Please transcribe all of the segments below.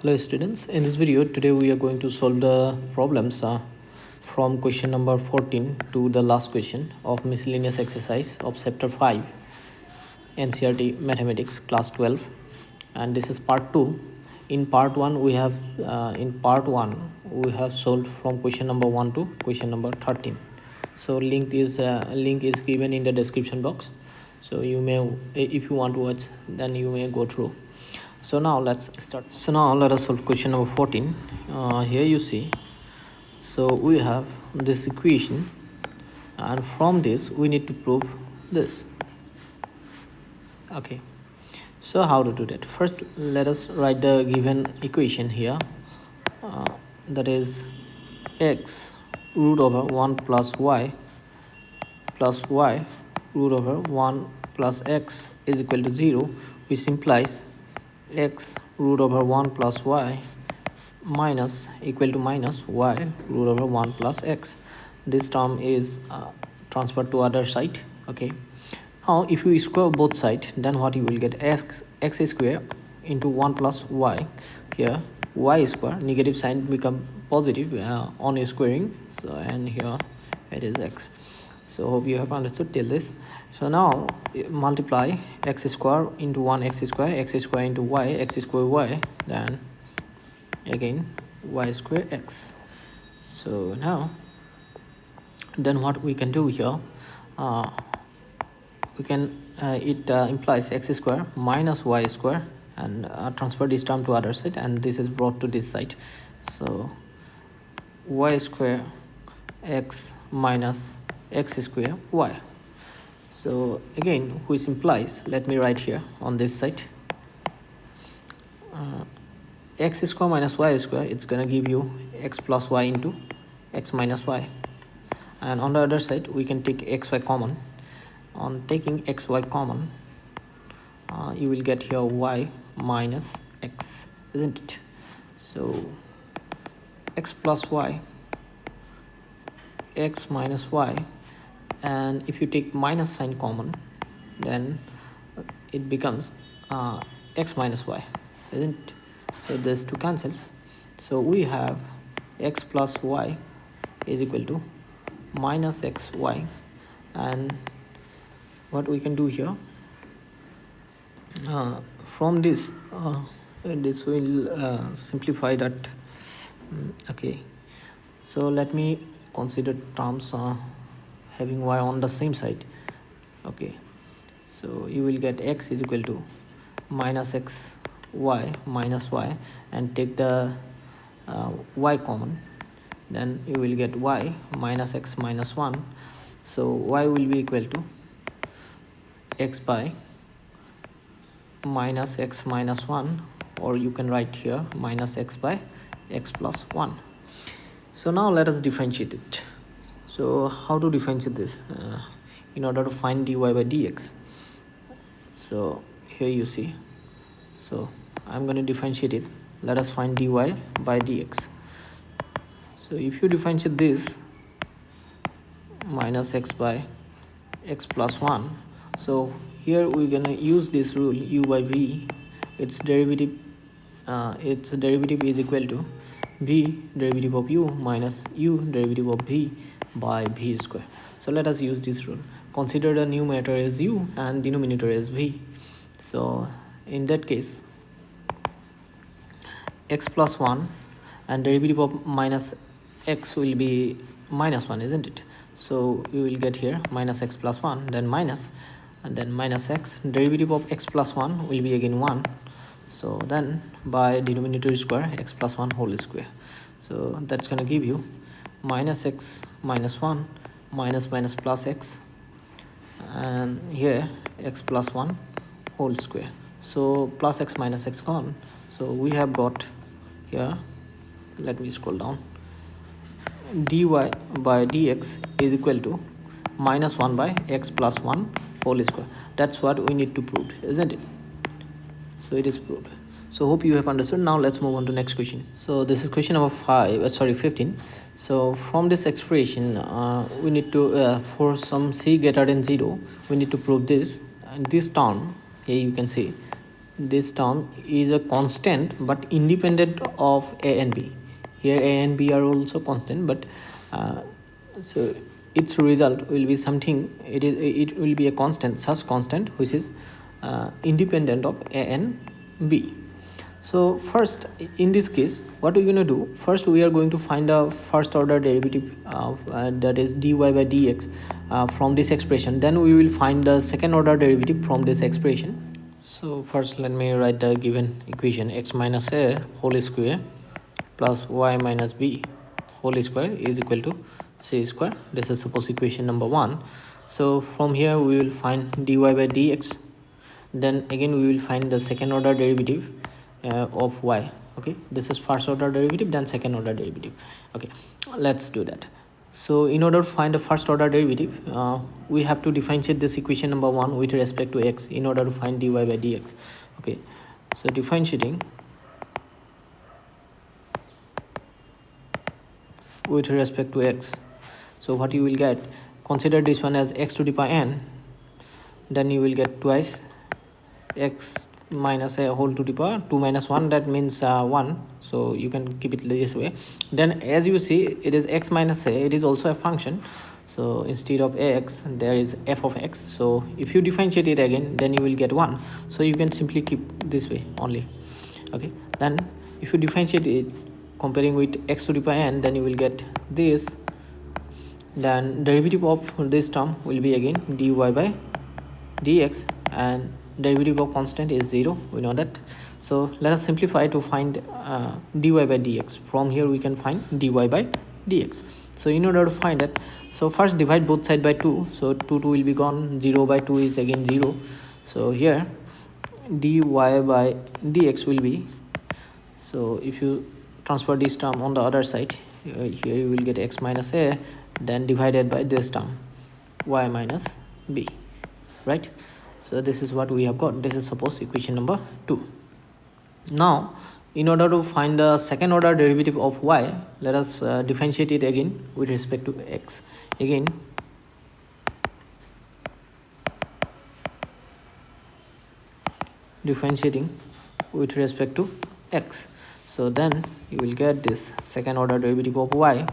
Hello students, in this video today we are going to solve the problems from question number 14 to the last question of miscellaneous exercise of chapter 5 NCERT mathematics class 12, and this is part 2. In part 1 we have solved from question number 1 to question number 13. So link is given in the description box, so you may, if you want to watch, then you may go through. So now let's start. So now let us solve question number 14. Here you see, so we have this equation, and from this we need to prove this. Okay, so how to do that? First let us write the given equation here, that is x root over 1 plus y root over 1 plus x is equal to 0, which implies x root over 1 plus y minus equal to minus y root over 1 plus x. This term is transferred to other side. Okay, now if you square both sides, then what you will get? X square into 1 plus y. Here y square, negative sign become positive on a squaring, so and here it is x. So hope you have understood till this. So now multiply x square into 1 x square into y, x square y, then again y square x. So now then what we can do here, we can it implies x square minus y square, and transfer this term to other side, and this is brought to this side. So y square x minus x square y. So again, which implies, let me write here on this side, x square minus y square, it's gonna give you x plus y into x minus y, and on the other side we can take xy common. On taking xy common, you will get here y minus x, isn't it? So x plus y, x minus y, and if you take minus sign common, then it becomes x minus y, isn't it? So there's two cancels, so we have x plus y is equal to minus xy. And what we can do here, from this this will simplify that. Okay, so let me consider terms having y on the same side. Okay, so you will get x is equal to minus x y minus y, and take the y common, then you will get y minus x minus 1. So y will be equal to x by minus x minus 1, or you can write here minus x by x plus 1. So now let us differentiate it. So how to differentiate this in order to find dy by dx? So here you see, so I'm going to differentiate it. Let us find dy by dx. So if you differentiate this minus x by x plus 1, so here we're going to use this rule u by v. Its derivative is equal to v derivative of u minus u derivative of v by v square. So let us use this rule. Consider the numerator as u and denominator as v. So in that case, x plus 1 and derivative of minus x will be minus 1, isn't it? So you will get here minus x plus 1, then minus, and then minus x. Derivative of x plus 1 will be again 1. So then by denominator square, x plus 1 whole square. So that's going to give you minus x minus 1 minus minus plus x, and here x plus 1 whole square. So plus x minus x gone. So we have got here, let me scroll down, dy by dx is equal to minus 1 by x plus 1 whole square. That's what we need to prove, isn't it? So it is proved. So hope you have understood. Now let's move on to next question. So this is question number 15. So from this expression, we need to for some c greater than 0, we need to prove this, and this term here you can see this term is a constant but independent of a and b. Here a and b are also constant, but so its result will be something, it will be a constant, such constant which is independent of a and b. So first, in this case, what we're going to do, first we are going to find a first order derivative of that is dy by dx from this expression. Then we will find the second order derivative from this expression. So first let me write the given equation: x minus a whole square plus y minus b whole square is equal to c square. This is suppose equation number 1. So from here we will find dy by dx. Then again we will find the second order derivative of y. Okay, this is first order derivative, then second order derivative. Okay, let's do that. So in order to find the first order derivative, we have to differentiate this equation number 1 with respect to x in order to find dy by dx. Okay, so differentiating with respect to x, so what you will get, consider this one as x to the power n, then you will get twice x minus a whole to the power 2 minus 1, that means 1, so you can keep it this way. Then as you see, it is x minus a, it is also a function, so instead of ax there is f of x. So if you differentiate it again, then you will get 1, so you can simply keep this way only. Okay, then if you differentiate it comparing with x to the power n, then you will get this. Then derivative of this term will be again dy by dx, and derivative of constant is 0, we know that. So let us simplify to find dy by dx. From here we can find dy by dx. So in order to find that, so first divide both side by 2, so 2 will be gone, 0 by 2 is again 0. So here dy by dx will be, so if you transfer this term on the other side, here you will get x minus a, then divided by this term y minus b, right? So this is what we have got. This is suppose equation number 2. Now in order to find the second order derivative of y, let us differentiate it again with respect to x. Again differentiating with respect to x, so then you will get this second order derivative of y.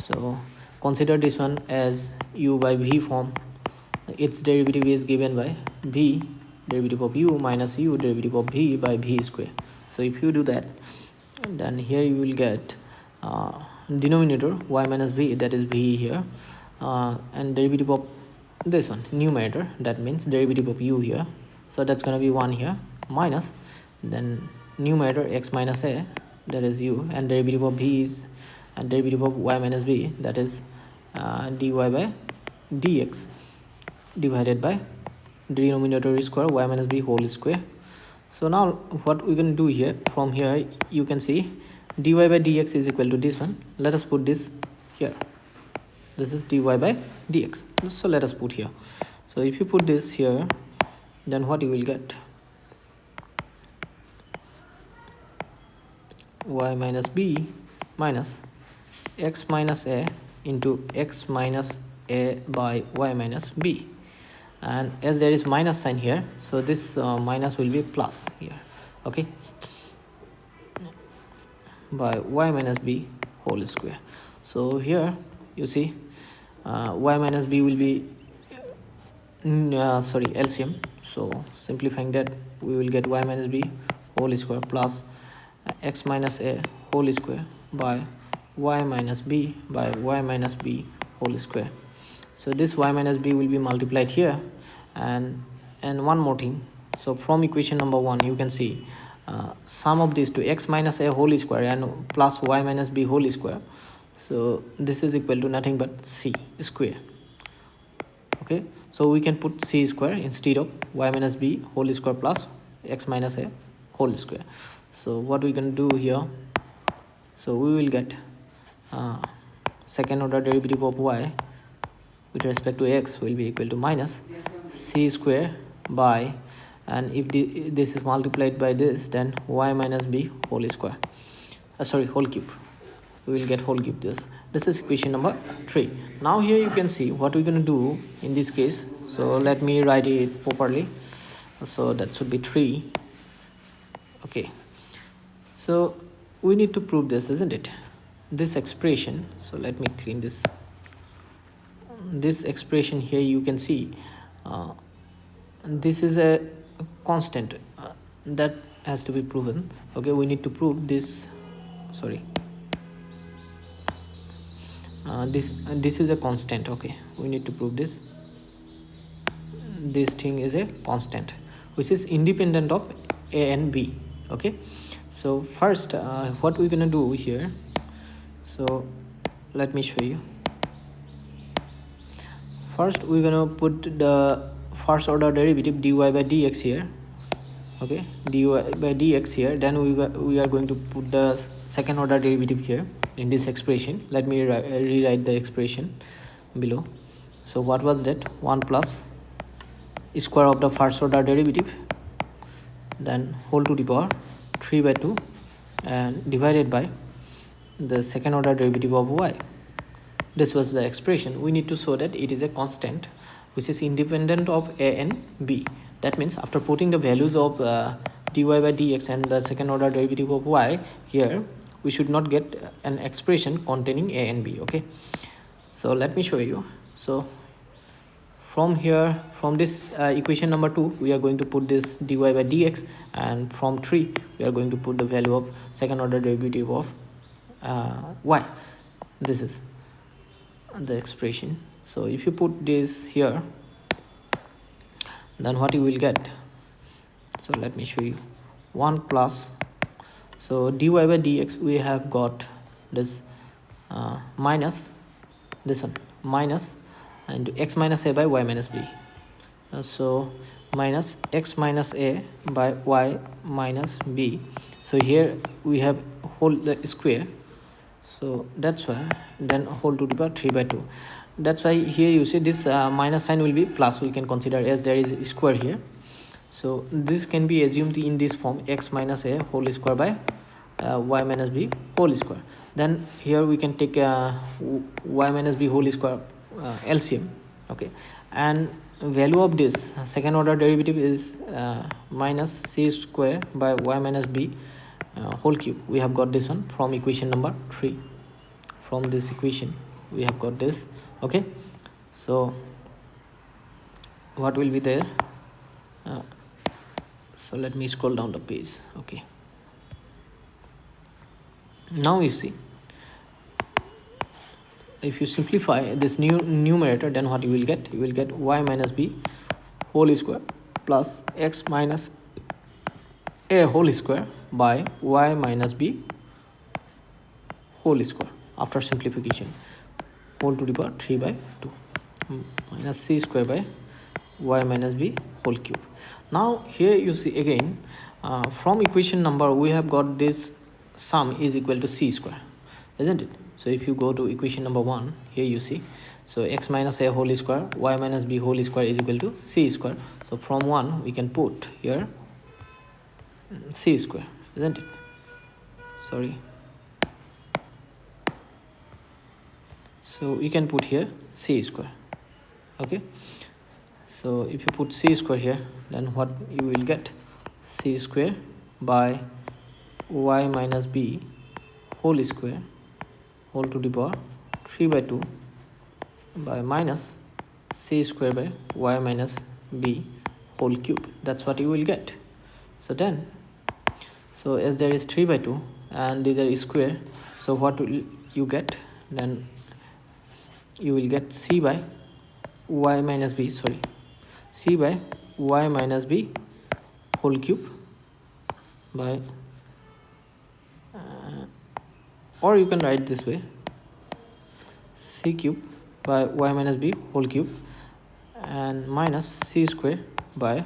So consider this one as u by v form. Its derivative is given by v derivative of u minus u derivative of v by v square. So if you do that, then here you will get denominator y minus v, that is v here, and derivative of this one numerator, that means derivative of u here, so that's going to be 1 here, minus then numerator x minus a, that is u, and derivative of v is, and derivative of y minus b, that is dy by dx, divided by denominator square y minus b whole square. So now what we can do here, from here you can see dy by dx is equal to this one. Let us put this here, this is dy by dx, so let us put here. So if you put this here, then what you will get, y minus b minus x minus a into x minus a by y minus b, and as there is minus sign here, so this minus will be plus here. Okay, by y minus b whole square. So here you see y minus b will be LCM, so simplifying that we will get y minus b whole square plus x minus a whole square by y minus b by y minus b whole square. So this y minus b will be multiplied here, and one more thing, so from equation number 1 you can see sum of these two, x minus a whole square and plus y minus b whole square, so this is equal to nothing but c square. Okay, so we can put c square instead of y minus b whole square plus x minus a whole square. So what we can do here, so we will get second order derivative of y with respect to x will be equal to minus c square by, and if this is multiplied by this, then y minus b whole square, whole cube, we will get whole cube. This is equation number 3. Now here you can see what we're going to do in this case, so let me write it properly. so that should be 3. Okay, so we need to prove this, isn't it? This expression, so let me clean this expression here. You can see this is a constant that has to be proven. Okay, we need to prove this. Sorry, this is a constant. Okay, we need to prove this thing is a constant which is independent of a and b. Okay, so first what we're gonna do here, so let me show you. First we're gonna put the first order derivative dy by dx here. Okay, dy by dx here. Then we are going to put the second order derivative here in this expression. Let me rewrite the expression below. So what was that? 1 plus square of the first order derivative, then whole to the power 3 by 2 and divided by the second order derivative of y. This was the expression. We need to show that it is a constant which is independent of a and b. That means after putting the values of dy by dx and the second order derivative of y here, we should not get an expression containing a and b. Okay, so let me show you. So from here, from this equation number 2, we are going to put this dy by dx, and from 3 we are going to put the value of second order derivative of y. This is the expression. So if you put this here, then what you will get, so let me show you. 1 plus, so dy by dx we have got this minus this one, minus into x minus a by y minus b. So minus x minus a by y minus b. So here we have whole square, so that's why, then whole to the power 3 by 2. That's why here you see this minus sign will be plus. We can consider as there is a square here, so this can be assumed in this form: x minus a whole square by y minus b whole square. Then here we can take y minus b whole square LCM. Okay, and value of this second order derivative is minus c square by y minus b whole cube. We have got this one from equation number 3. From this equation we have got this. Okay, so what will be there? So let me scroll down the page. Okay, now you see, if you simplify this new numerator, then what you will get? You will get y minus b whole square plus x minus a whole square by y minus b whole square after simplification, whole to the power 3 by 2 minus c square by y minus b whole cube. Now here you see again, from equation number we have got this sum is equal to c square, isn't it? So if you go to equation number 1, here you see, so x minus a whole square y minus b whole square is equal to c square. So from 1 we can put here c square, isn't it? Sorry, so we can put here c square. Okay, so if you put c square here, then what you will get? C square by y minus b whole square whole to the power 3 by 2 by minus c square by y minus b whole cube. That's what you will get. So then, so as there is 3 by 2 and these are square, so what will you get? Then you will get c by y minus b, sorry, c by y minus b whole cube by or you can write this way, c cube by y minus b whole cube and minus c square by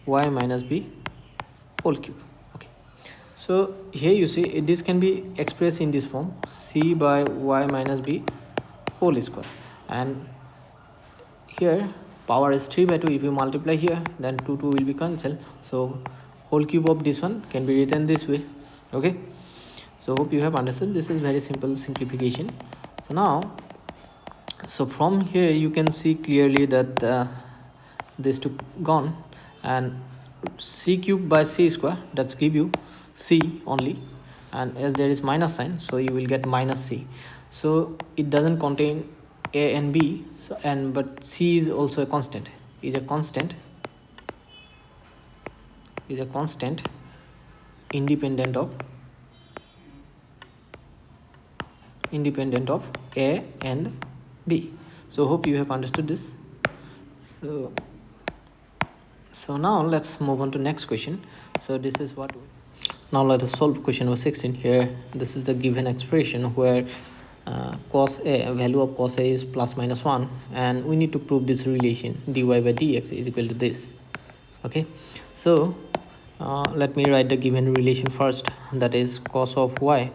y minus b whole cube. Okay, so here you see this can be expressed in this form: c by y minus b whole square, and here power is 3 by 2. If you multiply here, then 2 will be cancelled, so whole cube of this one can be written this way. Okay, so hope you have understood. This is very simple simplification. So now, so from here you can see clearly that this two gone, and c cube by c square, that's give you c only, and as there is minus sign, so you will get minus c. So it doesn't contain a and b, so, and but c is also a constant, is a constant independent of a and b. So hope you have understood this. So now let's move on to next question. So this is what now let us solve question number 16. Here this is the given expression where cos a, value of cos a is plus minus 1, and we need to prove this relation dy by dx is equal to this. Okay, so let me write the given relation first, that is cos of y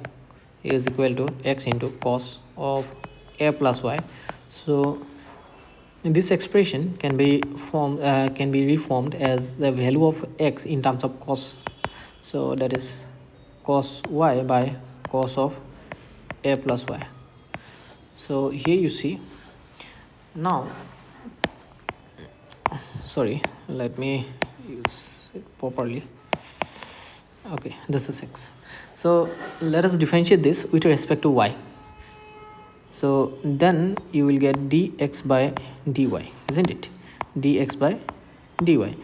is equal to x into cos of a plus y. So this expression can be reformed as the value of x in terms of cos, so that is cos y by cos of a plus y. So here you see, now sorry, let me use it properly. Okay, this is x. So let us differentiate this with respect to y. So then you will get dx by dy, isn't it? Dx by dy.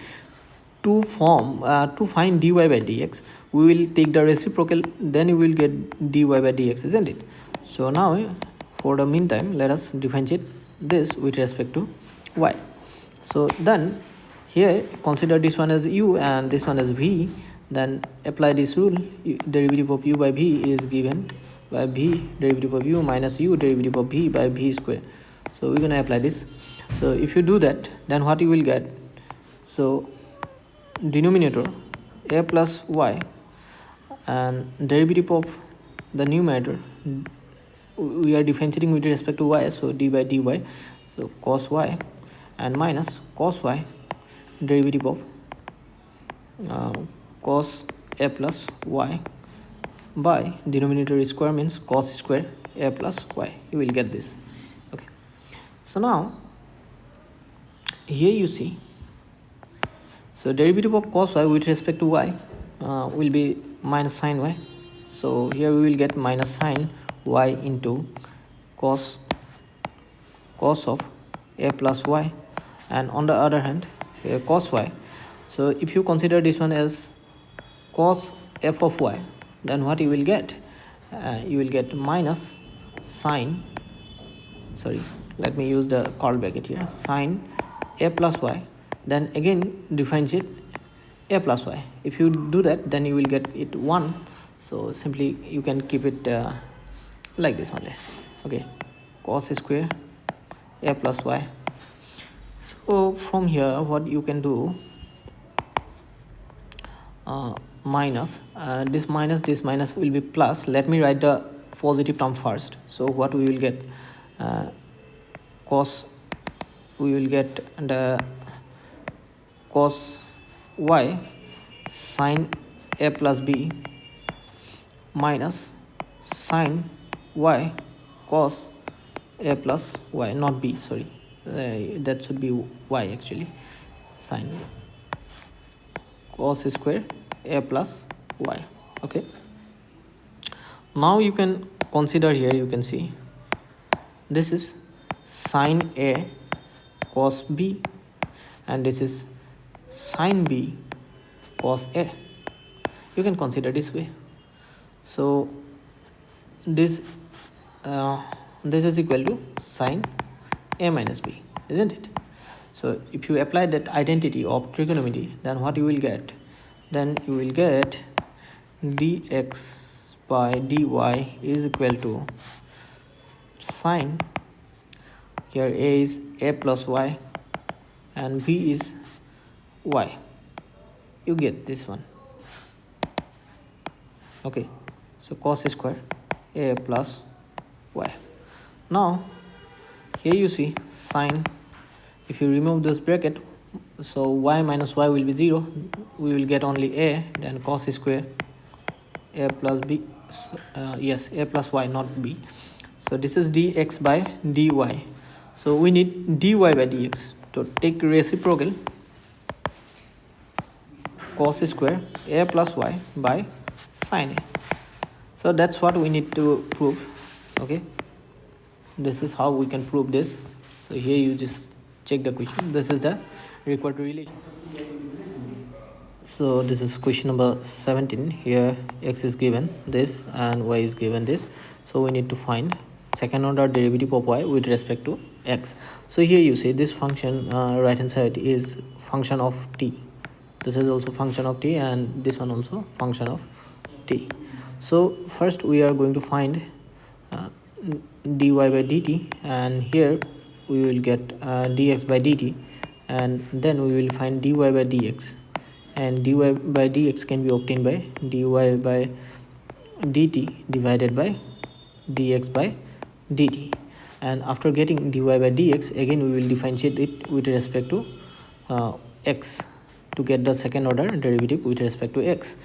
To find dy by dx, we will take the reciprocal, then you will get dy by dx, isn't it? So now for the meantime, let us differentiate this with respect to y. So then here consider this one as u and this one as v. Then apply this rule, derivative of u by v is given by v derivative of u minus u derivative of v by v square. So we're going to apply this. So if you do that, then what you will get, so denominator a plus y and derivative of the numerator, we are differentiating with respect to y, so d by dy, so cos y, and minus cos y derivative of cos a plus y by denominator square means cos square a plus y. You will get this. Okay, so now here you see, so derivative of cos y with respect to y will be minus sine y. So here we will get minus sine y into cos of a plus y, and on the other hand here cos y. So if you consider this one as cos f of y, then what you will get, you will get minus sine, sorry, let me use the curly bracket here, sine a plus y, then again differentiate a plus y. If you do that, then you will get it 1. So simply you can keep it like this only. Okay, cos square a plus y. So from here what you can do, minus this minus will be plus. Let me write the positive term first. So what we will get, we will get the cos y sine a plus b minus sine y cos a plus y, not b, sorry, that should be y actually, sine cos square a plus y. Okay, now you can consider here, you can see this is sine a cos b and this is sine b cos a. You can consider this way. So this is equal to sine a minus b, isn't it? So if you apply that identity of trigonometry, then what you will get, then you will get dx by dy is equal to sine, here a is a plus y and b is y. You get this one. Okay, so cos square a plus y. Now here you see sine, if you remove this bracket, so y minus y will be 0, we will get only a, then cos square a plus b, yes, a plus y, not b. So this is dx by dy. So we need dy by dx to take reciprocal. cos square a plus y by sine a. So that's what we need to prove. Okay, this is how we can prove this. So here you just check the question. This is the required relation. So this is question number 17. Here x is given this and y is given this, so we need to find second order derivative of y with respect to x. So here you see this function, right hand side is function of t, this is also function of t, and this one also function of t. So first we are going to find dy by dt, and here we will get dx by dt, and then we will find dy by dx, and dy by dx can be obtained by dy by dt divided by dx by dt. And after getting dy by dx, again we will differentiate it with respect to x to get the second order derivative with respect to x,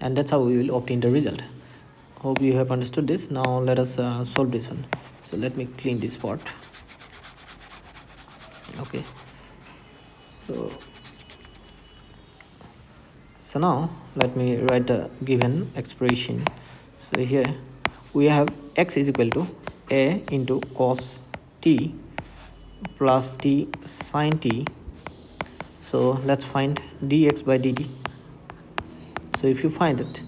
and that's how we will obtain the result. Hope you have understood this. Now let us solve this one. So let me clean this part. Okay, so now let me write the given expression. So here we have x is equal to a into cos t plus t sin t. So let's find dx by dt. So if you find it,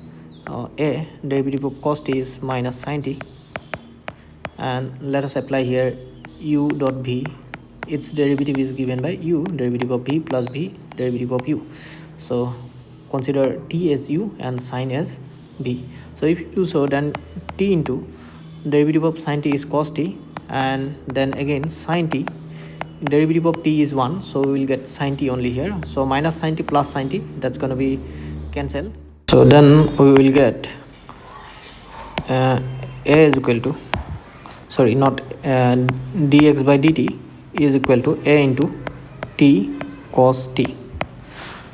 a derivative of cos t is minus sin t, and let us apply here u dot v. Its derivative is given by u derivative of v plus v derivative of u. So consider t as u and sin as v. So if you do so, then t into derivative of sin t is cos t, and then again sin t, derivative of t is 1, so we will get sin t only here. So minus sin t plus sin t, that's going to be cancelled. So then we will get a is equal to, sorry, not dx by dt is equal to a into t cos t.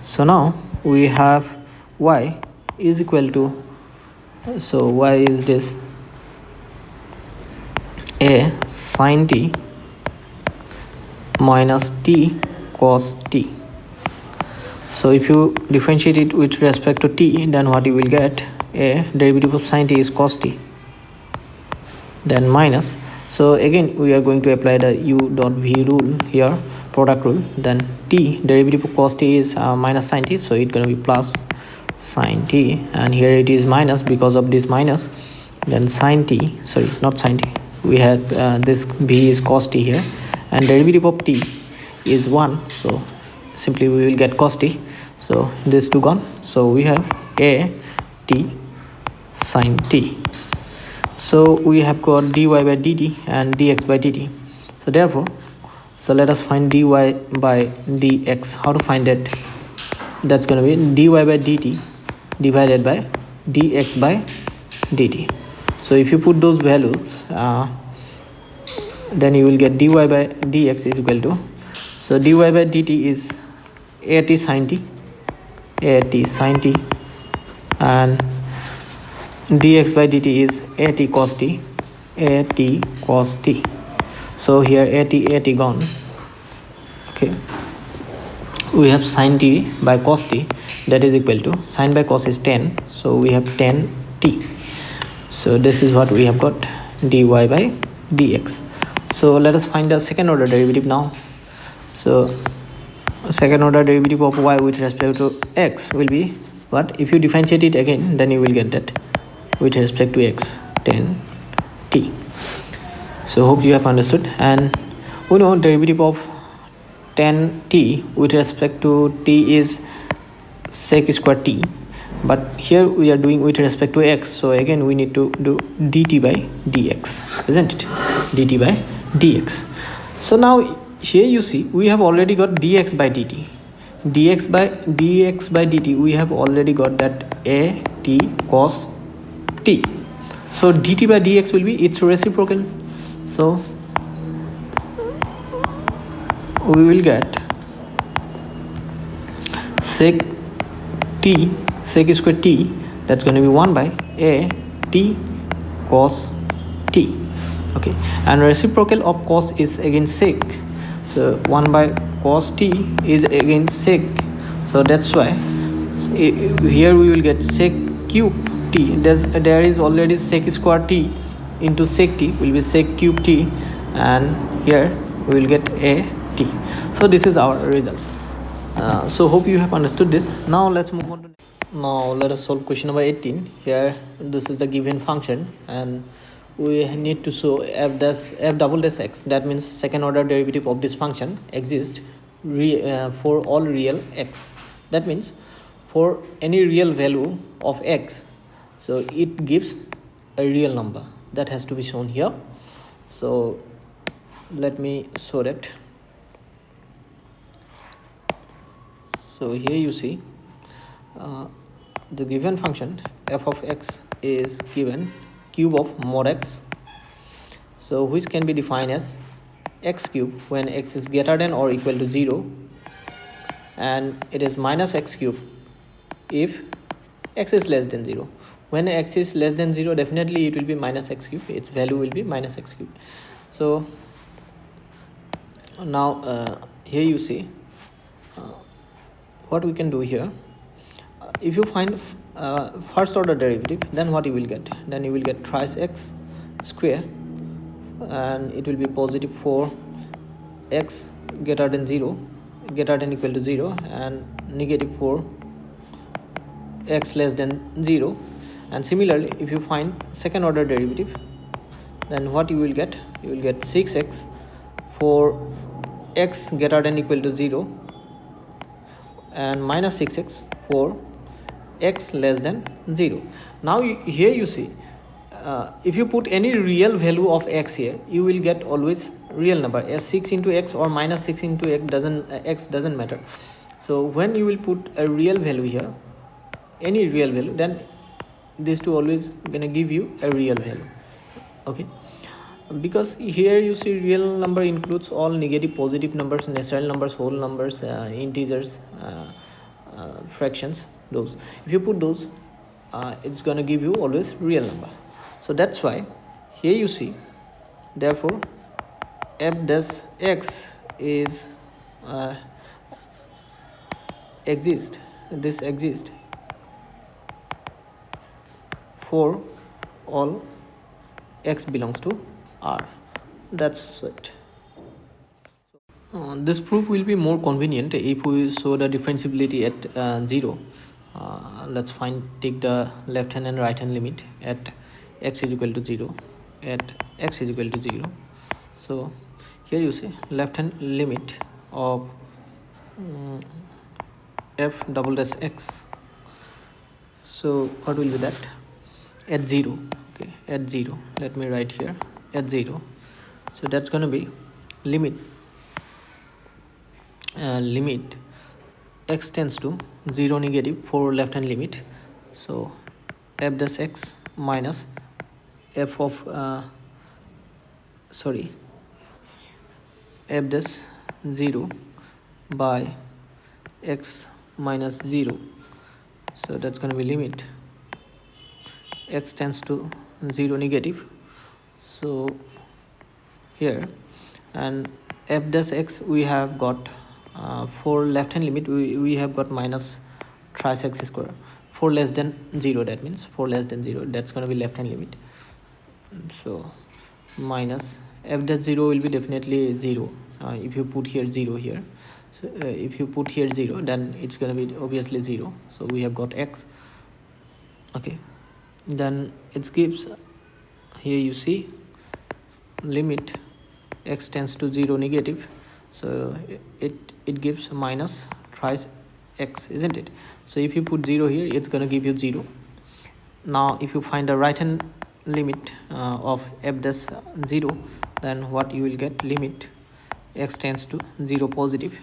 So now we have y is equal to, so y is this a sin t minus t cos t. So if you differentiate it with respect to t, then what you will get, a derivative of sin t is cos t, then minus, so again we are going to apply the u dot v rule here, product rule. Then t derivative of cos t is minus sin t, so it's going to be plus sin t, and here it is minus because of this minus. Then sin t, sorry, not sin t, we had this v is cos t here, and derivative of t is 1, so simply we will get cos t. So this two gone, so we have a t sin t. So we have got dy by dt and dx by dt. So therefore, so let us find dy by dx. How to find it? That's going to be dy by dt divided by dx by dt. So if you put those values, then you will get dy by dx is equal to, so dy by dt is at sin t, and dx by dt is at cos t, so here at gone. Okay, we have sin t by cos t, that is equal to, sin by cos is 10, so we have 10 t. So this is what we have got, dy by dx. So let us find the second order derivative now. So second order derivative of y with respect to x will be what? If you differentiate it again, then you will get that with respect to x, 10 t. So hope you have understood. And we know derivative of 10 t with respect to t is sec square t, but here we are doing with respect to x, so again we need to do dt by dx, isn't it? Dt by dx. So now here you see we have already got dx by dt, dx by dt, we have already got that a t cos t. So dt by dx will be its reciprocal, so we will get sec t, sec square t, that's going to be 1 by a t cos t. Okay, and reciprocal of cos is again sec, so 1 by cos t is again sec, so that's why here we will get sec cube t. There is already sec square t into sec t will be sec cube t, and here we will get a t. So this is our results. So hope you have understood this. Now let's move on to now let us solve question number 18. Here this is the given function, and we need to show f double dash x, that means second order derivative of this function exists for all real x. That means for any real value of x, so it gives a real number. That has to be shown here. So let me show that. So here you see the given function f of x is given cube of mod x, so which can be defined as x cube when x is greater than or equal to 0, and it is minus x cube if x is less than 0. When x is less than 0, definitely it will be minus x cube, its value will be minus x cube. So now here you see what we can do here. If you find first order derivative, then what you will get? Then you will get thrice x square, and it will be positive 4 x greater than 0, greater than equal to 0, and negative 4 x less than 0. And similarly, if you find second order derivative, then what you will get? You will get 6x for x greater than equal to 0, and minus 6x for x less than 0. Now here you see if you put any real value of x here, you will get always real number. As 6 into x or minus 6 into x doesn't matter. So when you will put a real value here, any real value, then these two always gonna give you a real value. Okay, because here you see real number includes all negative, positive numbers, natural numbers, whole numbers, integers, fractions. Those, if you put those, it's gonna give you always real number. So that's why here you see, therefore f dash x is exist for all x belongs to R. That's it. This proof will be more convenient if we show the differentiability at 0. Let's take the left hand and right hand limit at x is equal to 0, at x is equal to 0. So here you see left hand limit of f double dash x. So what will be that? At 0. Okay, at 0, let me write here at 0. So that's going to be limit x tends to 0 negative for left hand limit. So f dash x minus f of f dash 0 by x minus 0. So that's going to be limit x tends to 0 negative. So here, and f dash x we have got for left hand limit we have got minus thrice x square for less than 0. That means for less than 0, that's going to be left hand limit. So minus f dash 0 will be definitely 0 if you put here 0 here. So if you put here 0, then it's going to be obviously 0. So we have got x. Okay, then it gives, here you see limit x tends to 0 negative. So it gives minus thrice x, isn't it? So if you put 0 here, it's going to give you 0. Now if you find the right hand limit of f dash 0, then what you will get? Limit x tends to 0 positive.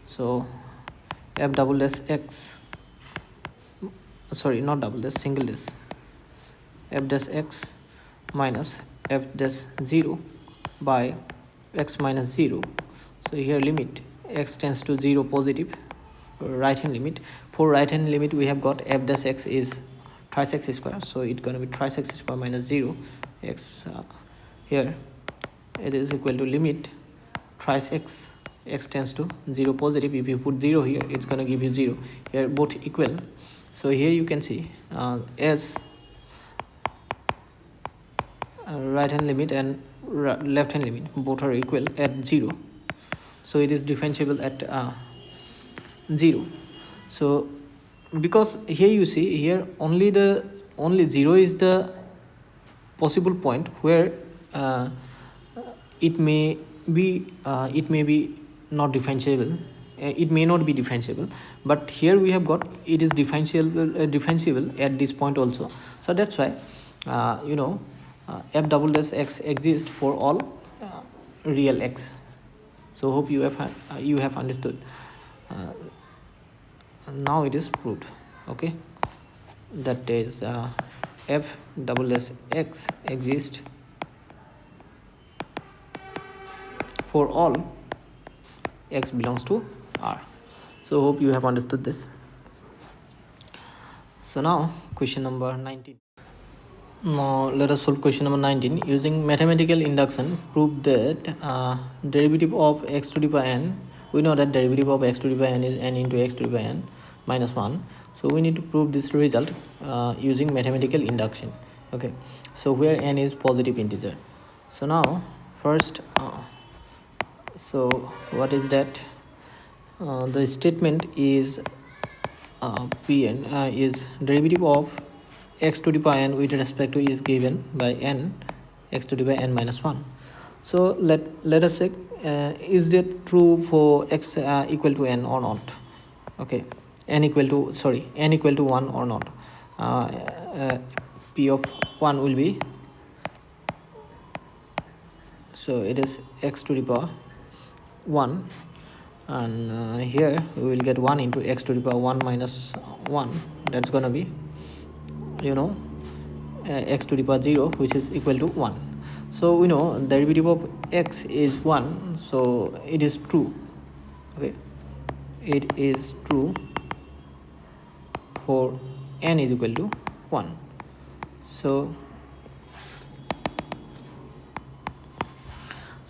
So f double dash x, sorry, not double dash, single dash, f dash x minus f dash 0 by x minus 0. So here limit x tends to 0 positive, right hand limit. For right hand limit we have got f dash x is thrice x square, so it's going to be thrice x square minus 0 x. Here it is equal to limit thrice x tends to 0 positive. If you put 0 here, it's going to give you 0. Here both equal, So here you can see as right hand limit and left hand limit both are equal at 0, so it is differentiable at 0. So because here you see here only 0 is the possible point where it may be not differentiable, it may not be differentiable, but here we have got it is differentiable at this point also. So that's why f double dash x exists for all real x. So hope you have understood. Now it is proved, okay, that is f double dash x exists for all x belongs to R. So hope you have understood this. So now question number 19. Now let us solve question number 19. Using mathematical induction, prove that derivative of x to the power n, we know that derivative of x to the power n is n into x to the power n minus 1. So we need to prove this result using mathematical induction. Okay, so where n is positive integer. So now first so what is that? The statement is Pn is derivative of x to the power n with respect to is given by n x to the power n minus 1. So let us check is that true for x equal to n or not. Okay, n equal to 1 or not. P of 1 will be, so it is x to the power 1, and here we will get 1 into x to the power 1 minus 1, that's gonna be x to the power 0, which is equal to 1. So we know derivative of x is 1, so it is true. Okay, it is true for n is equal to 1. So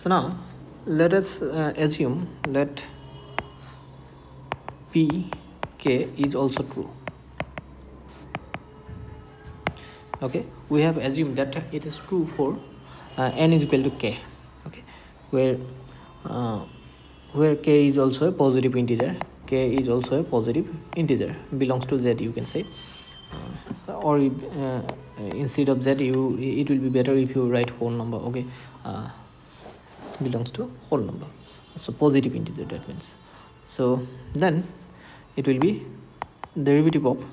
now let us assume let p k is also true. Okay, we have assumed that it is true for n is equal to k. Okay, where k is also a positive integer, k is also a positive integer, belongs to z, you can say, or instead of z it will be better if you write whole number. Okay, belongs to whole number, so positive integer, that means. So then it will be derivative of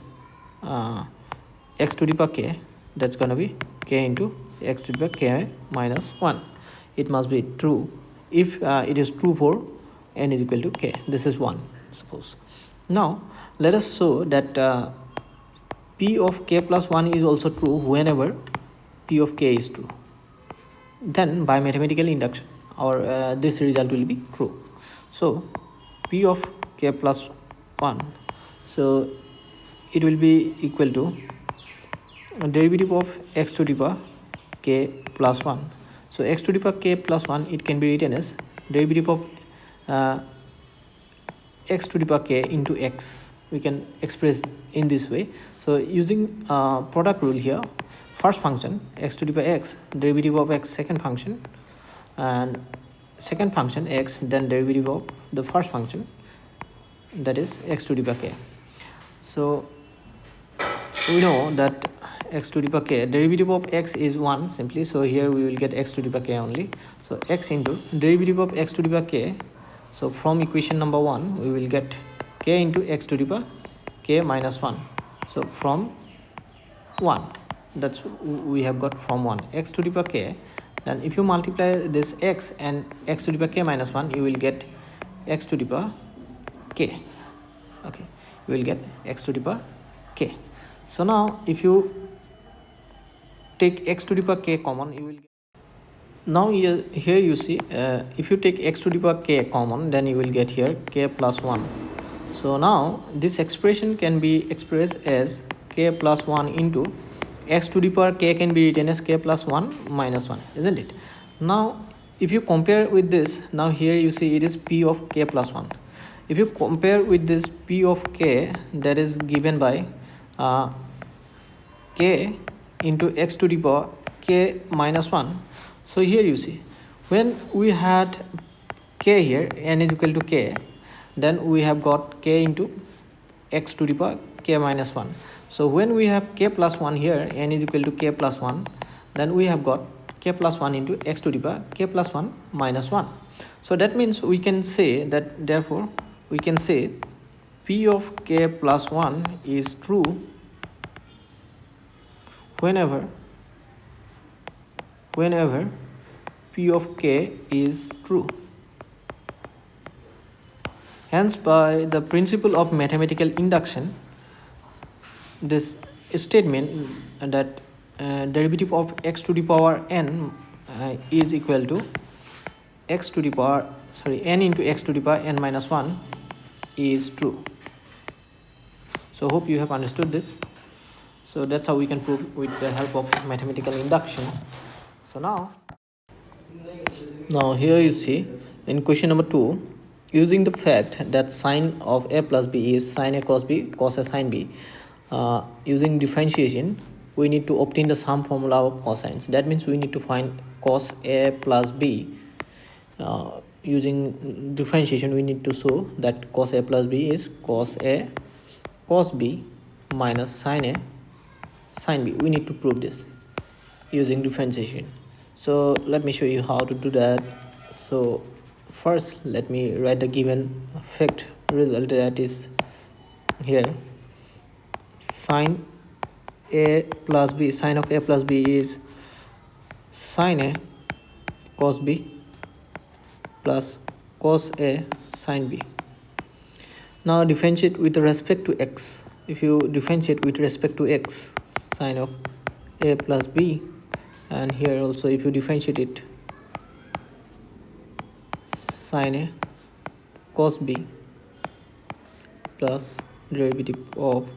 x to the power k, that's gonna be k into x to the power k minus 1. It must be true if it is true for n is equal to k. This is 1, suppose. Now let us show that p of k plus 1 is also true whenever p of k is true. Then by mathematical induction our this result will be true. So p of k plus 1, so it will be equal to derivative of x to the power k plus 1. So x to the power k plus 1, it can be written as derivative of x to the power k into x. We can express in this way. So using product rule here, first function x to the power x, derivative of x, second function, and second function x, then derivative of the first function, that is x to the power k. So we know that x to the power k, derivative of x is 1 simply, so here we will get x to the power k only. So x into derivative of x to the power k, so from equation number 1 we will get k into x to the power k minus 1. So from 1, that's we have got from 1 x to the power k. Then if you multiply this x and x to the power k minus 1, you will get x to the power k. Okay, you will get x to the power k. So now if you take x to the power k common, you will get, now here you see if you take x to the power k common, then you will get here k plus 1. So now this expression can be expressed as k plus 1 into x to the power k can be written as k plus 1 minus 1, isn't it? Now if you compare with this, now here you see it is p of k plus 1. If you compare with this p of k that is given by k into x to the power k minus 1. So here you see, when we had k here, n is equal to k, then we have got k into x to the power k minus 1. So when we have k plus 1 here, n is equal to k plus 1, then we have got k plus 1 into x to the power k plus 1 minus 1. So that means we can say that, therefore we can say p of k plus 1 is true whenever p of k is true. Hence, by the principle of mathematical induction, this statement that derivative of x to the power n is equal to n into x to the power n minus 1 is true. So hope you have understood this. So that's how we can prove with the help of mathematical induction. So now here you see, in question number 2, using the fact that sine of a plus b is sine a cos b cos a sine b, using differentiation we need to obtain the sum formula of cosines. That means we need to find cos a plus b. Using differentiation we need to show that cos a plus b is cos a cos b minus sine a sine b. We need to prove this using differentiation. So let me show you how to do that. So first let me write the given fact result, that is here sine a plus b, sine of a plus b is sine a cos b plus cos a sine b. Now differentiate with respect to x. If you differentiate with respect to x, sine of a plus b, and here also if you differentiate it, sine a cos b plus derivative of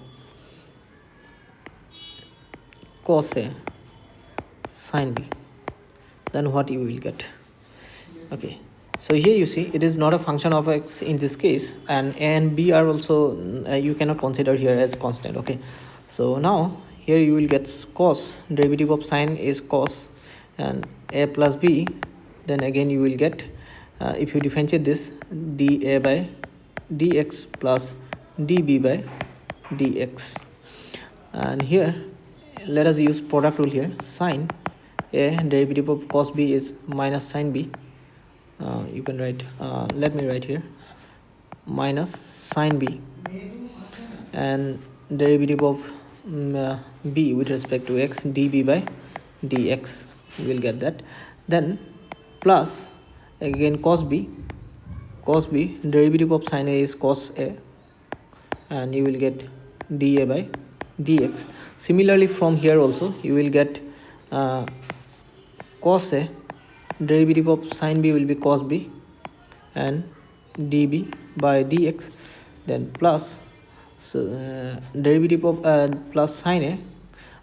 cos a sine b, then what you will get. Okay, so here you see it is not a function of x in this case, and a and b are also you cannot consider here as constant. Okay, so now here you will get cos, derivative of sine is cos, and a plus b, then again you will get if you differentiate this, dA by dx plus dB by dx. And here let us use product rule here. Sine a derivative of cos b is minus sine b. You can write, let me write here, minus sine b, and derivative of b with respect to x, dB by dx, you will get that. Then plus again cos b, derivative of sine a is cos a, and you will get dA by dx. Similarly from here also you will get cos a, derivative of sine b will be cos b, and dB by dx. Then plus, so derivative of plus sine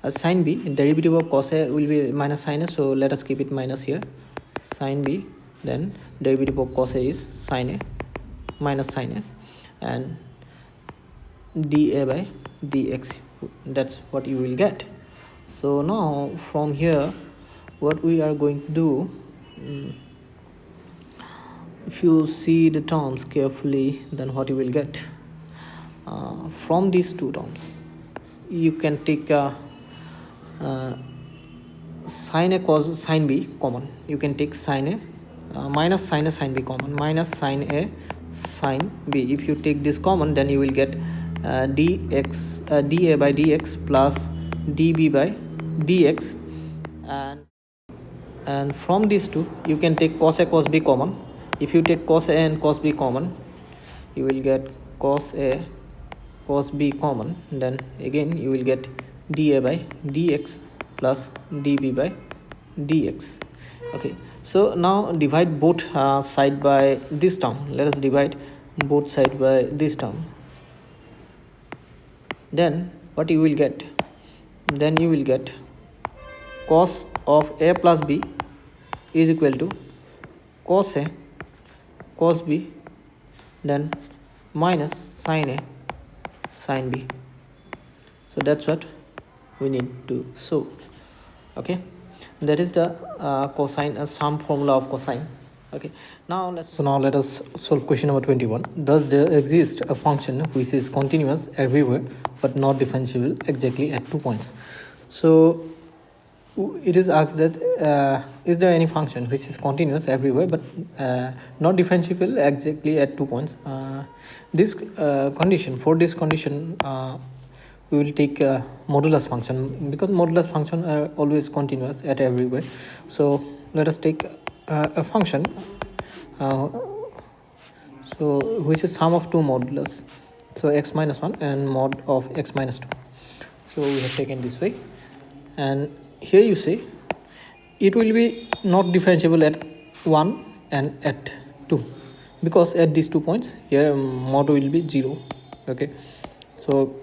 a, sine b, derivative of cos a will be minus sine a, so let us keep it minus here, sine b, then derivative of cos a is sine a minus sine a, and dA by dx, that's what you will get. So now from here what we are going to do, if you see the terms carefully, then what you will get, from these two terms you can take sine a cos sine b common. You can take sine a minus sine a sine b common, minus sine a sine b. If you take this common, then you will get dx dA by dx plus dB by dx, and from these two you can take cos a cos b common. If you take cos a and cos b common, you will get cos a cos b common, then again you will get dA by dx plus dB by dx. Okay, so now divide both side by this term. Let us divide both side by this term. Then what you will get, then you will get cos of a plus b is equal to cos a cos b, then minus sine a sine b. So that's what we need to show. Okay, that is the cosine sum formula of cosine. Okay, now let us solve question number 21. Does there exist a function which is continuous everywhere but not differentiable exactly at 2 points? So it is asked that is there any function which is continuous everywhere but not differentiable exactly at 2 points? This condition we will take modulus function, because modulus function are always continuous at everywhere. So let us take a function which is sum of two modulus, so x minus 1 and mod of x minus 2. So we have taken this way, and here you say it will be not differentiable at 1 and at 2, because at these 2 points here mod will be 0. Okay, so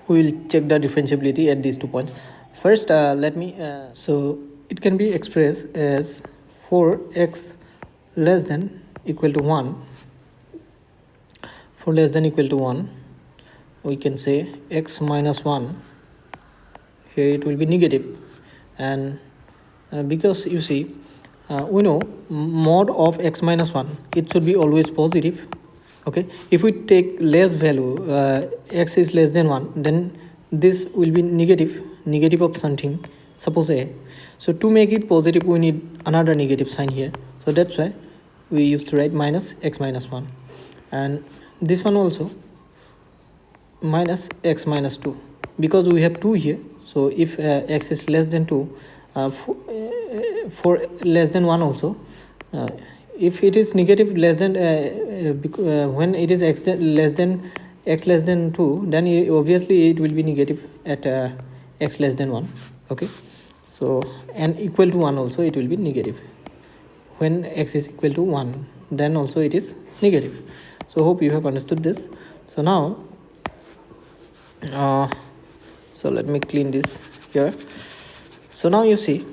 we will check the differentiability at these 2 points. First let me so it can be expressed as 4x less than equal to 1. For less than equal to 1, we can say x minus 1. Here it will be negative, and because you see we know mod of x minus 1, it should be always positive. Okay, if we take less value, x is less than 1, then this will be negative of something, suppose a. So to make it positive, we need another negative sign here. So that's why we used to write minus x minus 1, and this one also minus x minus 2, because we have 2 here. So if x is less than 2, for less than 1 also, if it is negative less than when it is x less than 2, then obviously it will be negative at x less than 1. Okay, so and equal to 1 also it will be negative. When x is equal to 1, then also it is negative. So hope you have understood this. So now so let me clean this here. So now you see,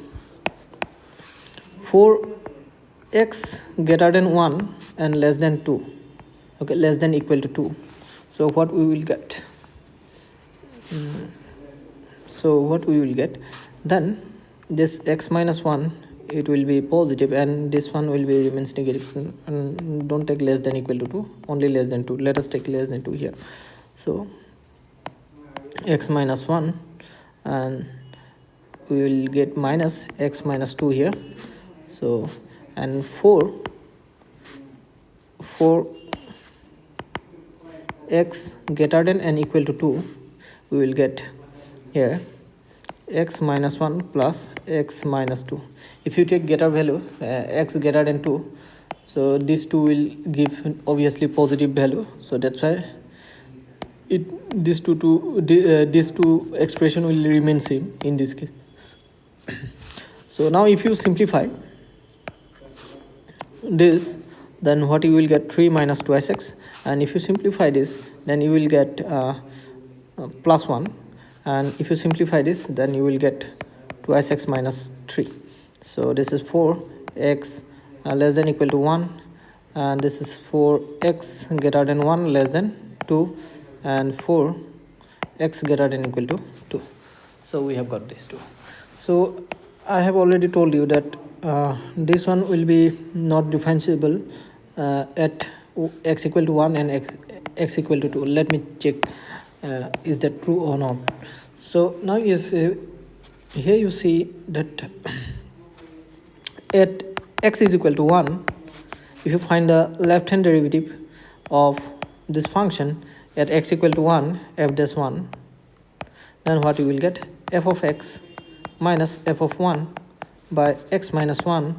for x greater than 1 and less than 2, okay, less than equal to 2, so what we will get? Then this x minus 1, it will be positive, and this one will be remains negative. And don't take less than equal to 2, only less than 2. Let us take less than 2 here. So x minus 1, and we will get minus x minus 2 here. So and 4 x greater than and equal to 2, we will get here x minus 1 plus x minus 2. If you take greater value, x greater than 2, so these two will give obviously positive value. So that's why these two expression will remain same in this case. So now if you simplify this, then what you will get? 3 minus twice x, and if you simplify this, then you will get plus 1, and if you simplify this, then you will get twice x minus 3. So this is 4x less than equal to 1, and this is 4x greater than 1 less than 2, and 4x greater than equal to 2. So we have got these two. So I have already told you that this one will be not differentiable at x equal to 1 and x equal to 2. Let me check is that true or not. So now here you see that at x is equal to 1, if you find the left hand derivative of this function at x equal to 1, f dash 1, then what you will get? F of x minus f of 1 by x minus 1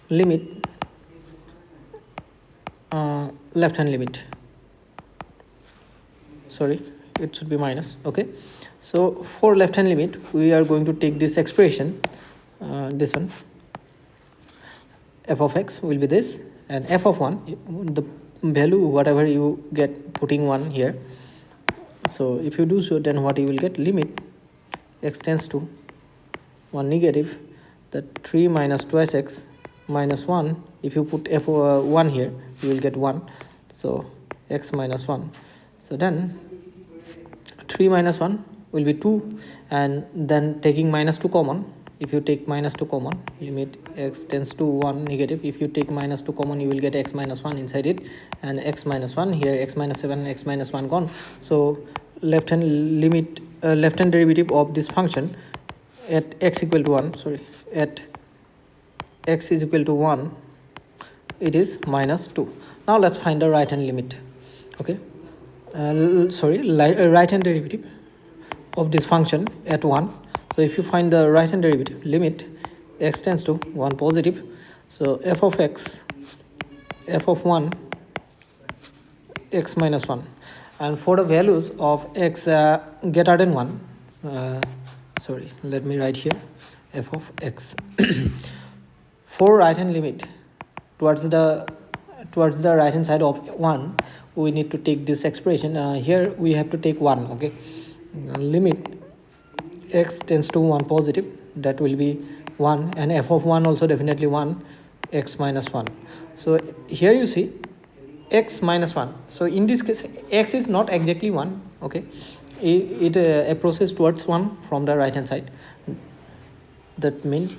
limit left hand limit, sorry, it should be minus. Okay, so for left hand limit, we are going to take this expression, this one, f of x will be this, and f of 1, the value whatever you get putting 1 here. So if you do so, then what you will get? Limit x tends to 1 negative, that 3 minus twice x minus 1. If you put f 1 here, you will get 1. So x minus 1. So then 3 minus 1 will be 2, and then taking minus 2 common, if you take minus 2 common, limit x tends to 1 negative. If you take minus 2 common, you will get x minus 1 inside it, and x minus 1 here, x minus 7, x minus 1 gone. So left hand limit, left hand derivative of this function at x equal to 1, sorry, at x is equal to 1, it is minus 2. Now let's find the right hand limit. Okay, right hand derivative of this function at 1. So if you find the right hand derivative, limit x tends to 1 positive, so f of x, f of 1, x minus 1, and for the values of x greater than 1, sorry, let me write here f of x. For right hand limit towards the right hand side of 1, we need to take this expression. Here we have to take 1. Okay, limit x tends to 1 positive, that will be 1, and f of 1 also definitely 1, x minus 1. So here you see x minus 1. So in this case x is not exactly 1. Okay, it approaches towards 1 from the right hand side. That means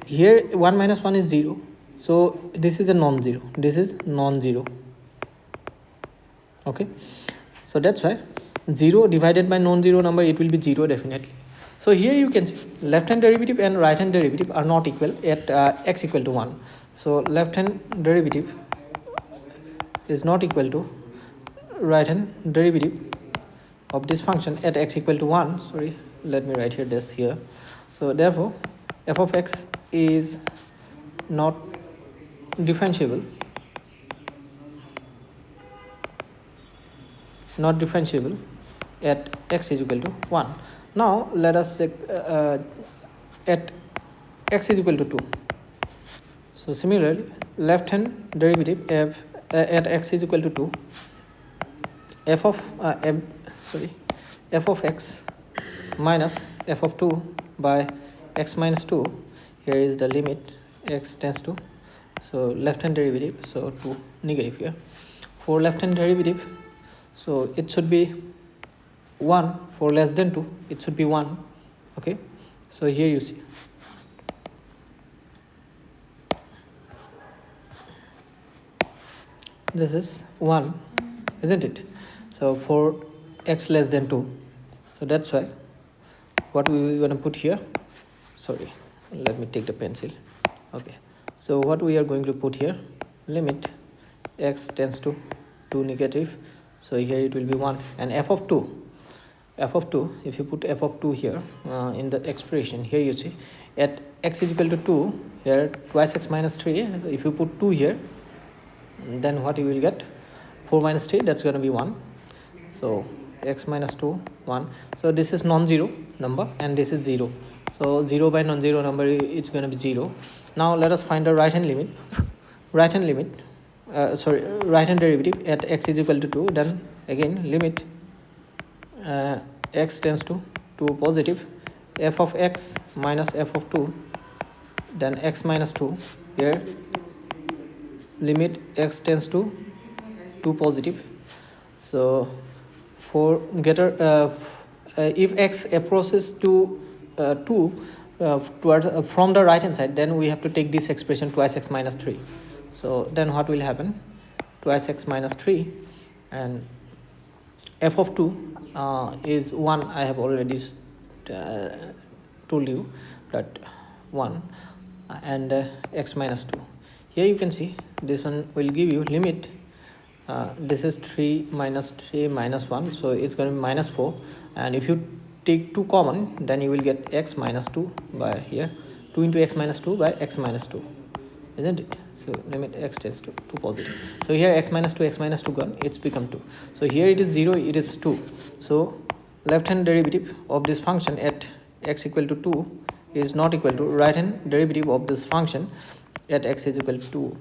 here 1 minus 1 is 0, so this is a non-zero, this is non-zero. Okay, so that's why 0 divided by non-zero number, it will be 0 definitely. So here you can see left hand derivative and right hand derivative are not equal at x equal to 1. So left hand derivative is not equal to right hand derivative of this function at x equal to 1. Sorry, let me write here this here. So therefore f of x is not differentiable, at x is equal to 1. Now let us check at x is equal to 2. So similarly, left hand derivative f at x is equal to 2, f of x minus f of 2 by x minus 2. Here is the limit x tends to, so left hand derivative, so 2 negative here. For left hand derivative, so it should be 1. For less than 2, it should be 1. Okay, so here you see this is 1, isn't it? So for x less than 2, so that's why what we are going to put here, sorry, let me take the pencil. Okay, so what we are going to put here, limit x tends to 2 negative, so here it will be 1, and f of 2, if you put f of 2 here in the expression, here you see at x is equal to 2, here twice x minus 3, if you put 2 here, then what you will get, 4 minus 3, that's going to be 1. So x minus 2, 1. So this is non-zero number and this is 0. So 0 by non-zero number, it's going to be 0. Now let us find the right hand derivative at x is equal to 2. Then again limit x tends to 2 positive, f of x minus f of 2, then x minus 2, here limit x tends to 2 positive. So for greater if x approaches to 2 towards from the right hand side, then we have to take this expression twice x minus 3. So then what will happen, twice x minus 3, and f of 2 is 1. I have already told you that 1, and x minus 2. Here you can see this one will give you limit, this is 3 minus 3 minus 1, so it's going to be minus 4, and if you take 2 common, then you will get x minus 2 by here, 2 into x minus 2 by x minus 2, isn't it? So limit x tends to 2 positive. So here x minus 2 gone, it's become 2. So here it is 0, it is 2. So left hand derivative of this function at x equal to 2 is not equal to right hand derivative of this function at x is equal to 2.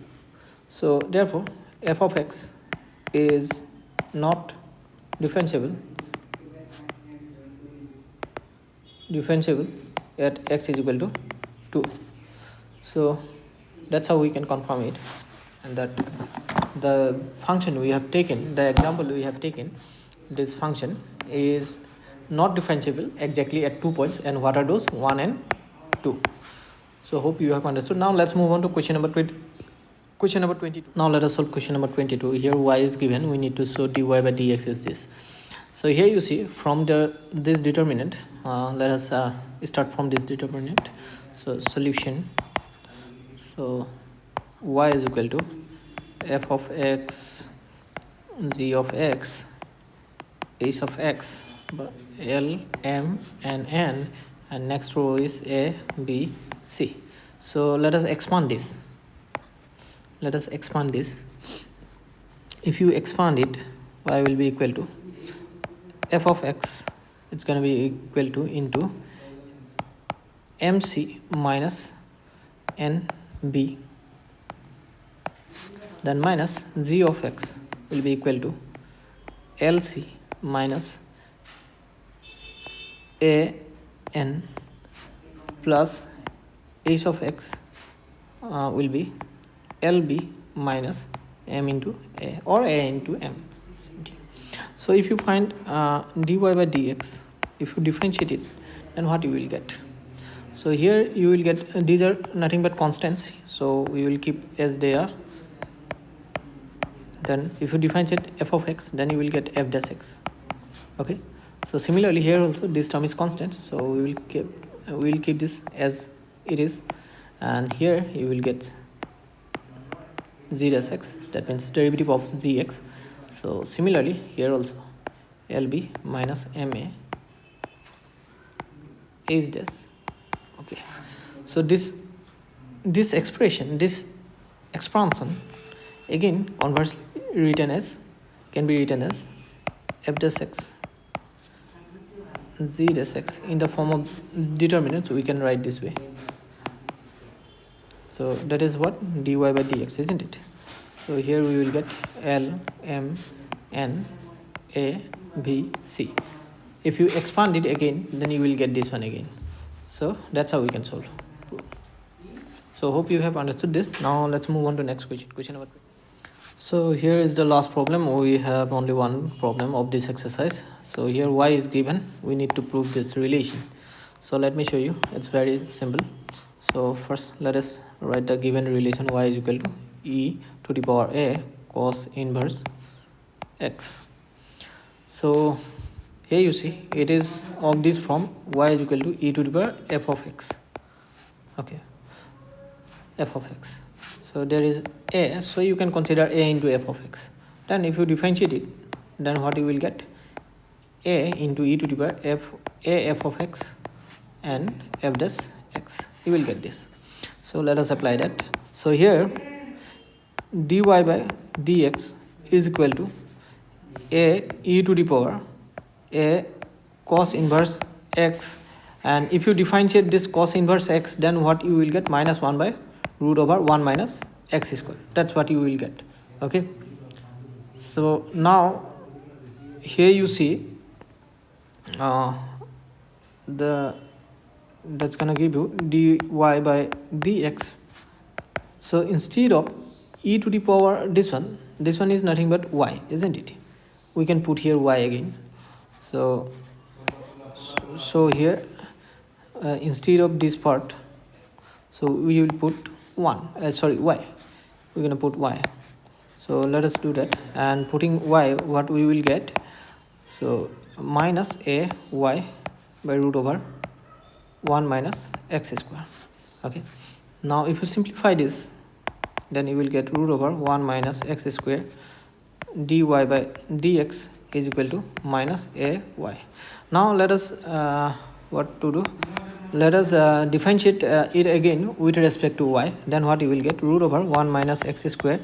So therefore f of x is not differentiable at x is equal to 2. So that's how we can confirm it, and that the function we have taken, the example we have taken, this function is not differentiable exactly at 2 points, and what are those? 1 and 2. So hope you have understood. Now let's move on to question number 20. Question number 22. Now let us solve question number 22. Here y is given, we need to show dy by dx is this. So here you see from this determinant, let us start from this determinant. So solution, so y is equal to f of x, g of x, h of x, l, m and n, and next row is a, b, c. So let us expand this. If you expand it, y will be equal to f of x, it's going to be equal to into mc minus nb, then minus g of x will be equal to lc minus an plus h of x will be lb minus m into a, or a into m. So if you find dy by dx, if you differentiate it, then what you will get? So here you will get, these are nothing but constants, so we will keep as they are. Then if you differentiate f of x, then you will get f dash x. Okay, so similarly here also this term is constant, so we will keep this as it is, and here you will get z dash x, that means derivative of gx. So similarly here also lb minus ma h dash. Okay, so this expression, this expansion again conversely can be written as f dash x z dash x in the form of determinant, so we can write this way. So that is what dy by dx, isn't it? So here we will get l, m, n, a, b, c. If you expand it again, then you will get this one again. So that's how we can solve. So hope you have understood this. Now let's move on to next question. Question number 2. So here is the last problem. We have only one problem of this exercise. So here y is given, we need to prove this relation. So let me show you, it's very simple. So first let us write the given relation y is equal to e to the power a cos inverse x. So here you see it is of this form, y is equal to e to the power f of x. Okay, f of x. So there is a, so you can consider a into f of x. Then if you differentiate it, then what you will get? A into e to the power f of x and f dash x. You will get this. So let us apply that. So here dy by dx is equal to a e to the power a cos inverse x, and if you differentiate this cos inverse x, then what you will get? Minus 1 by root over 1 minus x square. That's what you will get. Okay, so now here you see that's gonna give you dy by dx. So instead of e to the power this one is nothing but y, isn't it? We can put here y again. So here instead of this part, so we will put y, we're gonna put y. So let us do that, and putting y, what we will get? So minus a y by root over 1 minus x square. Okay, now if you simplify this, then you will get root over 1 minus x square dy by dx is equal to minus a y. Now let us what to do? Let us differentiate it again with respect to y. Then what you will get? Root over 1 minus x square.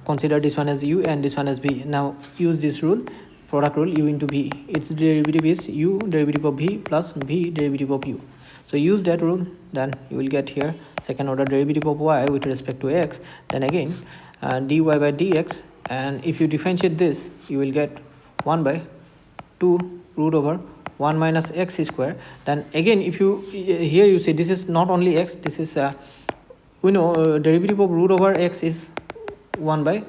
Consider this one as u and this one as v. Now use this rule, product rule, u into v. Its derivative is u derivative of v plus v derivative of u. So use that rule, then you will get here second order derivative of y with respect to x. Then again dy by dx, and if you differentiate this, you will get 1 by 2 root over 1 minus x square. Then again, if you here you see this is not only x, this is we know derivative of root over x is 1 by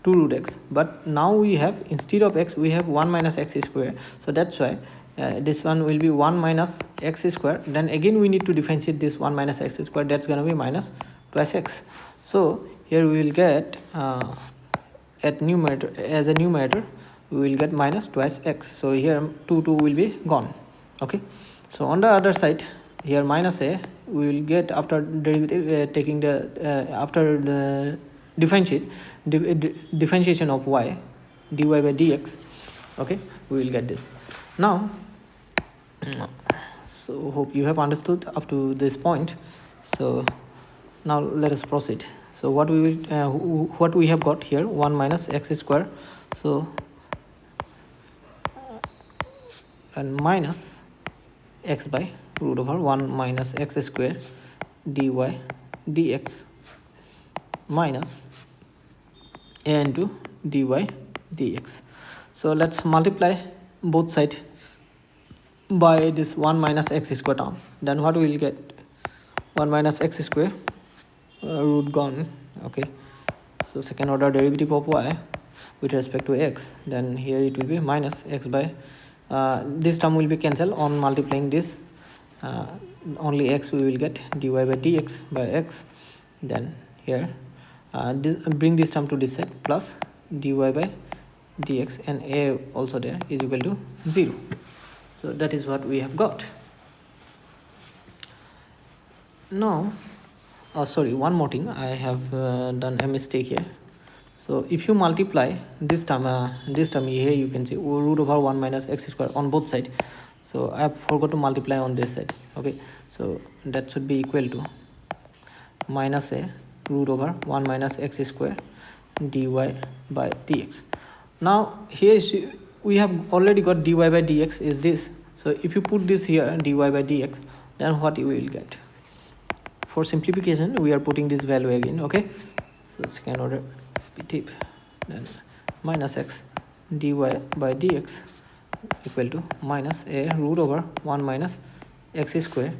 2 root x, but now we have, instead of x, we have 1 minus x square. So that's why this one will be 1 minus x square. Then again we need to differentiate this 1 minus x square, that's going to be minus twice x. So here we will get at numerator, as a numerator we will get minus twice x. So here 2 will be gone. Okay, so on the other side, here minus a we will get after derivative, taking the after the differentiation of y, dy by dx. Okay, we will get this. Now so hope you have understood up to this point. So now let us proceed. So what we have got here, 1 minus x square, so and minus x by root over 1 minus x square dy dx minus a into dy dx. So let's multiply both sides by this 1 minus x square term. Then what we will get, 1 minus x square, root gone. Okay, so second order derivative of y with respect to x, then here it will be minus x by this term will be cancelled on multiplying this, only x we will get, dy by dx by x. Then here bring this term to this side, plus dy by dx, and a also there is equal to 0. So that is what we have got. Now sorry, one more thing, I have done a mistake here. So if you multiply this term here, you can see root over 1 minus x square on both sides. So I forgot to multiply on this side. Okay, so that should be equal to minus a root over 1 minus x square dy by dx. Now here we have already got dy by dx is this. So if you put this here, dy by dx, then what you will get? For simplification, we are putting this value again. Okay, so second order derivative, then minus x dy by dx equal to minus a root over 1 minus x square.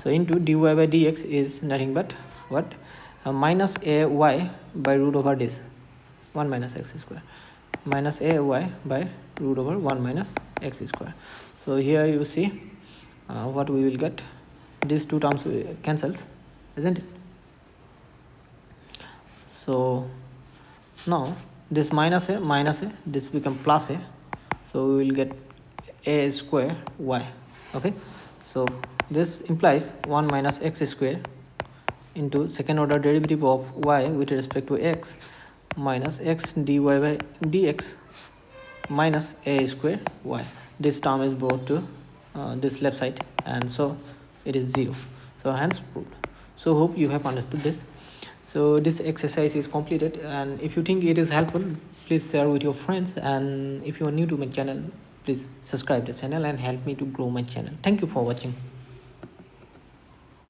So into dy by dx is nothing but what, minus a y by root over this 1 minus x square, minus a y by root over 1 minus x square. So here you see what we will get, these two terms cancels, isn't it? So now this minus a, this become plus a, so we will get a square y. Okay, so this implies 1 minus x square into second order derivative of y with respect to x minus x dy by dx minus a square y. This term is brought to this left side, and so it is 0. So hence proved. So hope you have understood this. So this exercise is completed, and if you think it is helpful, please share with your friends, and if you are new to my channel, please subscribe the channel and help me to grow my channel. Thank you for watching.